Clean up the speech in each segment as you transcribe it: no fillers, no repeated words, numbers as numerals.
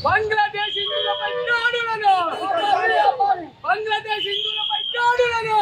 బంగ్లాదేశ్ హిందువులపై దాడులను బంగ్లాదేశ్ హిందువులపై దాడులను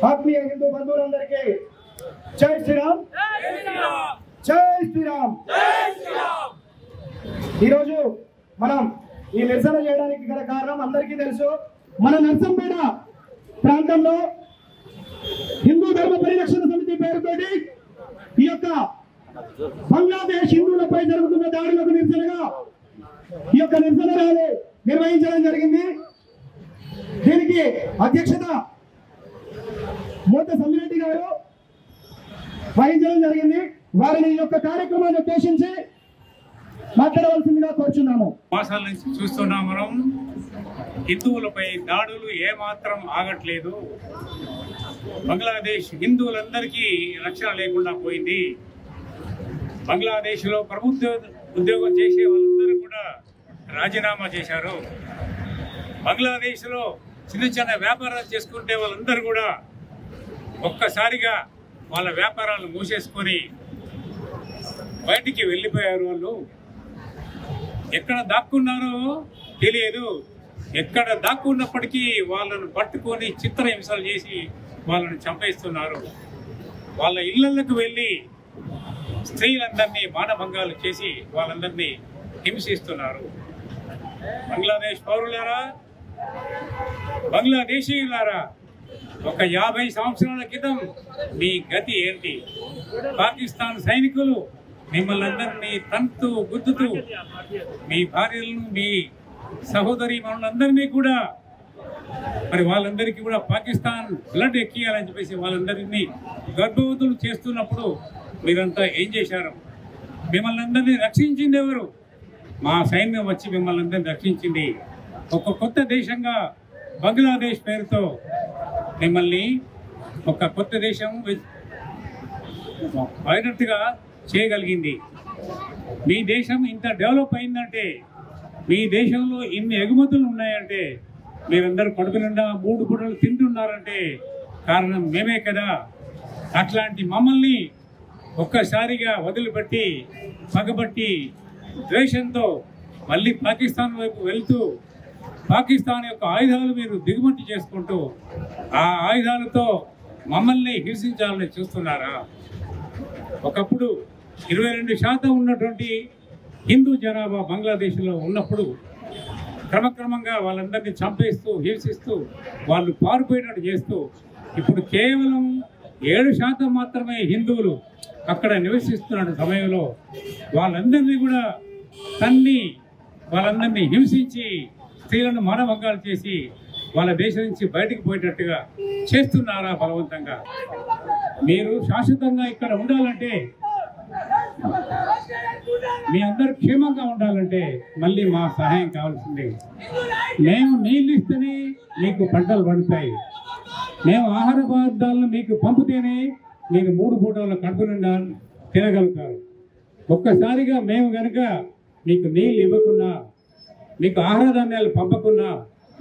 ఆత్మీయ హిందూ బంధువులందరికీ జై శ్రీరామ్, జై శ్రీరామ్. ఈరోజు మనం ఈ నిరసన చేయడానికి గల కారణం అందరికీ తెలుసు. మన నర్సంపేట ప్రాంతంలో హిందూ ధర్మ పరిరక్షణ సమితి పేరుతోటి ఈ యొక్క బంగ్లాదేశ్ హిందువులపై జరుగుతున్న దాడులకు నిరసనగా ఈ యొక్క నిరసన ర్యాలీ నిర్వహించడం జరిగింది. దీనికి అధ్యక్షత మోత సమ్మిరెడ్డి గారు వహించడం జరిగింది. వారిని ఈ యొక్క కార్యక్రమాన్ని ఉద్దేశించి మాట్లాడవలసిందిగా కోరుచున్నాము. మాసాల నుంచి చూస్తున్నాం మనం, హిందువులపై దాడులు ఏమాత్రం ఆగట్లేదు. బంగ్లాదేశ్ హిందువులందరికీ రక్షణ లేకుండా పోయింది. బంగ్లాదేశ్లో ప్రభుత్వ ఉద్యోగం చేసే వాళ్ళందరూ కూడా రాజీనామా చేశారు. బంగ్లాదేశ్లో చిన్న చిన్న వ్యాపారాలు చేసుకుంటే వాళ్ళందరూ కూడా ఒక్కసారిగా వాళ్ళ వ్యాపారాలను మూసేసుకొని బయటికి వెళ్ళిపోయారు. వాళ్ళు ఎక్కడ దాక్కున్నారో తెలియదు. ఎక్కడ దాక్కున్నప్పటికీ వాళ్ళను పట్టుకొని చిత్రహింసలు చేసి వాళ్ళని చంపేస్తున్నారు. వాళ్ళ ఇళ్లకు వెళ్ళి స్త్రీలందరినీ మానభంగాలు చేసి వాళ్ళందరినీ హింసిస్తున్నారు. బంగ్లాదేశ్ పౌరులారా, బంగ్లాదేశీయులారా, ఒక 50 సంవత్సరాల క్రితం మీ గతి ఏంటి? పాకిస్తాన్ సైనికులు మిమ్మల్ని అందరినీ తంతు గుద్దుతూ మీ భార్యలను, మీ సహోదరి మనులందరినీ కూడా మరి వాళ్ళందరికీ కూడా పాకిస్తాన్ బ్లడ్ ఎక్కియాలని చెప్పేసి వాళ్ళందరినీ గర్భవతులు చేస్తున్నప్పుడు మీరంతా ఏం చేశారు? మిమ్మల్ని అందరినీ రక్షించింది ఎవరు? మా సైన్యం వచ్చి మిమ్మల్ని అందరినీ రక్షించింది. ఒక కొత్త దేశంగా బంగ్లాదేశ్ పేరుతో మిమ్మల్ని ఒక కొత్త దేశం అయినట్టుగా చేయగలిగింది. మీ దేశం ఇంత డెవలప్ అయిందంటే, మీ దేశంలో ఇన్ని ఎగుమతులు ఉన్నాయంటే, మీరందరూ కడుపు నిండా 3 పూటలు తింటున్నారంటే కారణం మేమే కదా. అట్లాంటి మమ్మల్ని ఒక్కసారిగా వదిలిపెట్టి పగబట్టి ద్వేషంతో మళ్ళీ పాకిస్తాన్ వైపు వెళ్తూ పాకిస్తాన్ యొక్క ఆయుధాలు మీరు దిగుమతి చేసుకుంటూ ఆ ఆయుధాలతో మమ్మల్ని హింసించాలని చూస్తున్నారా? ఒకప్పుడు 22% ఉన్నటువంటి హిందూ జనాభా బంగ్లాదేశ్లో ఉన్నప్పుడు క్రమక్రమంగా వాళ్ళందరినీ చంపేస్తూ హింసిస్తూ వాళ్ళు పారిపోయినట్టు చేస్తూ ఇప్పుడు కేవలం 7% మాత్రమే హిందువులు అక్కడ నివసిస్తున్న సమయంలో వాళ్ళందరినీ కూడా తన్ని వాళ్ళందరినీ హింసించి స్త్రీలను మానభంగాలు చేసి వాళ్ళ దేశం నుంచి బయటకు పోయేటట్టుగా చేస్తున్నారా బలవంతంగా? మీరు శాశ్వతంగా ఇక్కడ ఉండాలంటే, మీ అందరూ క్షేమంగా ఉండాలంటే మళ్ళీ మా సహాయం కావాల్సిందే. మేము నీళ్ళు ఇస్తేనే మీకు పంటలు పండుతాయి. మేము ఆహార పదార్థాలను మీకు పంపితేనే మీరు 3 పూటల కడుపు నిండా తినగలుగుతారు. ఒక్కసారిగా మేము కనుక మీకు నీళ్ళు ఇవ్వకుండా, మీకు ఆహార ధాన్యాలు పంపకుండా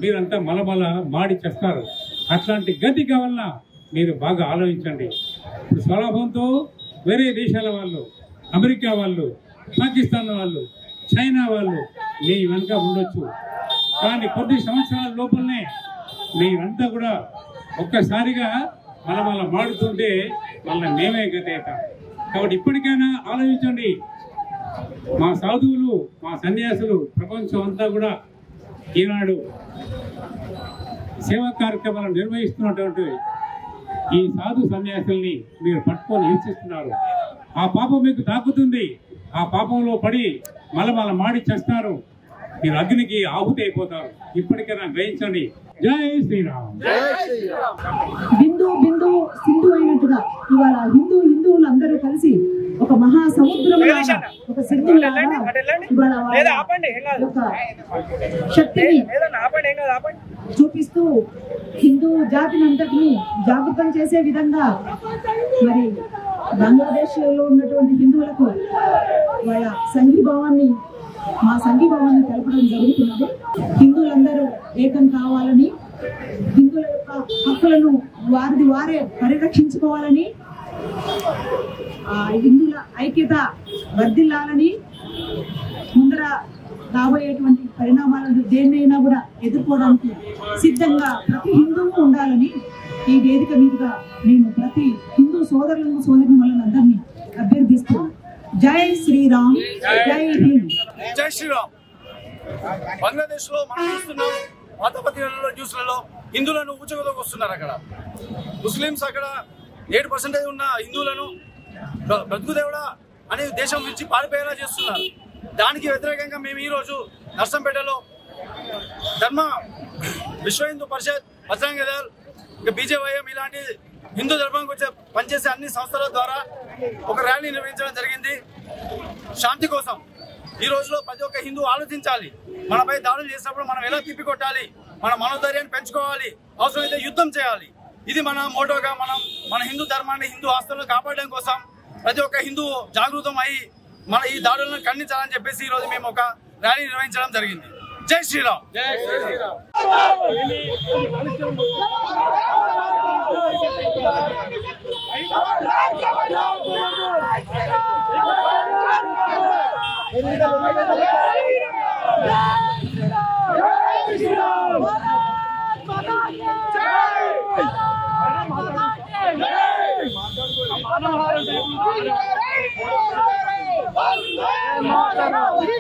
మీరంతా మలమల మాడి చేస్తారు. అట్లాంటి గతి కావాలన్నా మీరు బాగా ఆలోచించండి. ఇప్పుడు స్వలాభంతో వేరే దేశాల వాళ్ళు, అమెరికా వాళ్ళు, పాకిస్తాన్ వాళ్ళు, చైనా వాళ్ళు మీ వెనుక ఉండొచ్చు. కానీ కొద్ది సంవత్సరాల లోపలనే మీరంతా కూడా ఒక్కసారిగా మలమల మాడుతుంటే మళ్ళీ మేమే గతి అవుతాం. కాబట్టి ఇప్పటికైనా ఆలోచించండి. మా సాధువులు, మా సన్యాసులు ప్రపంచం అంతా కూడా ఈనాడు సేవా కార్యక్రమాలు నిర్వహిస్తున్నటువంటి ఈ సాధు సన్యాసుల్ని మీరు పట్టుకొని హింసిస్తున్నారు. ఆ పాపం మీకు తాకుతుంది. ఆ పాపంలో పడి మలమల మాడి చేస్తారు. మీరు అగ్నికి ఆహుతి అయిపోతారు. ఇప్పటికైనా గ్రహించండి. జై శ్రీరామ్. బిందు బిందు సింధు అయినట్టుగా ఇవాళ హిందువులు అందరూ కలిసి ఒక మహా సముద్రం ఒక సింధు శక్తిని చూపిస్తూ హిందూ జాతిని అంతటిని జాగృతం చేసే విధంగా మరి బంగ్లాదేశ్ లో ఉన్నటువంటి హిందువులకు వాళ్ళ సంఘీభావాన్ని, మా సంఘీభావాన్ని తెలపడం జరుగుతున్నది. హిందువులందరూ ఏకం కావాలని, హిందువుల యొక్క హక్కులను వారే పరిరక్షించుకోవాలని, హిందువుల ఐక్యత వర్ధిల్లాలని, ముందర రాబోయేటువంటి పరిణామాలను దేన్నైనా కూడా ఎదుర్కోవడానికి సిద్ధంగా ప్రతి హిందువు ఉండాలని ఈ వేదిక మీదుగా నేను ప్రతి హిందూ సోదరులను సోదరిమణులను అందరినీ అభ్యర్థిస్తున్నాను. జై శ్రీరామ్, జై హింద్. జై శ్రీరామ్. బంగ్లాదేశ్ లో మనం చూస్తున్నాం, వార్తాపత్రికలలో న్యూస్లలో హిందువులను ఊచగలోకి వస్తున్నారు. అక్కడ ముస్లింస్ అక్కడ 7% ఉన్న హిందువులను బ్రతుకుదేవుడా అనే దేశం నుంచి పారిపోయేలా చేస్తున్నారు. దానికి వ్యతిరేకంగా మేము ఈరోజు నర్సంపేటలో విశ్వ హిందూ పరిషత్, బజరంగ దళ్, బీజేవైఎం ఇలాంటి హిందూ ధర్మానికి వచ్చే పనిచేసే అన్ని సంస్థల ద్వారా ఒక ర్యాలీ నిర్వహించడం జరిగింది శాంతి కోసం. ఈ రోజులో ప్రతి ఒక్క హిందూ ఆలోచించాలి, మనపై దాడులు చేసినప్పుడు మనం ఎలా తిప్పికొట్టాలి, మన మనోధైర్యాన్ని పెంచుకోవాలి, అవసరమైతే యుద్ధం చేయాలి. ఇది మన మోటోగా మన హిందూ ధర్మాన్ని, హిందూ ఆస్తులను కాపాడడం కోసం ప్రతి ఒక్క హిందూ జాగృతం అయ్యి మన ఈ దాడులను ఖండించాలని చెప్పేసి ఈరోజు మేము ఒక ర్యాలీ నిర్వహించడం జరిగింది. జై శ్రీరామ్. Hey!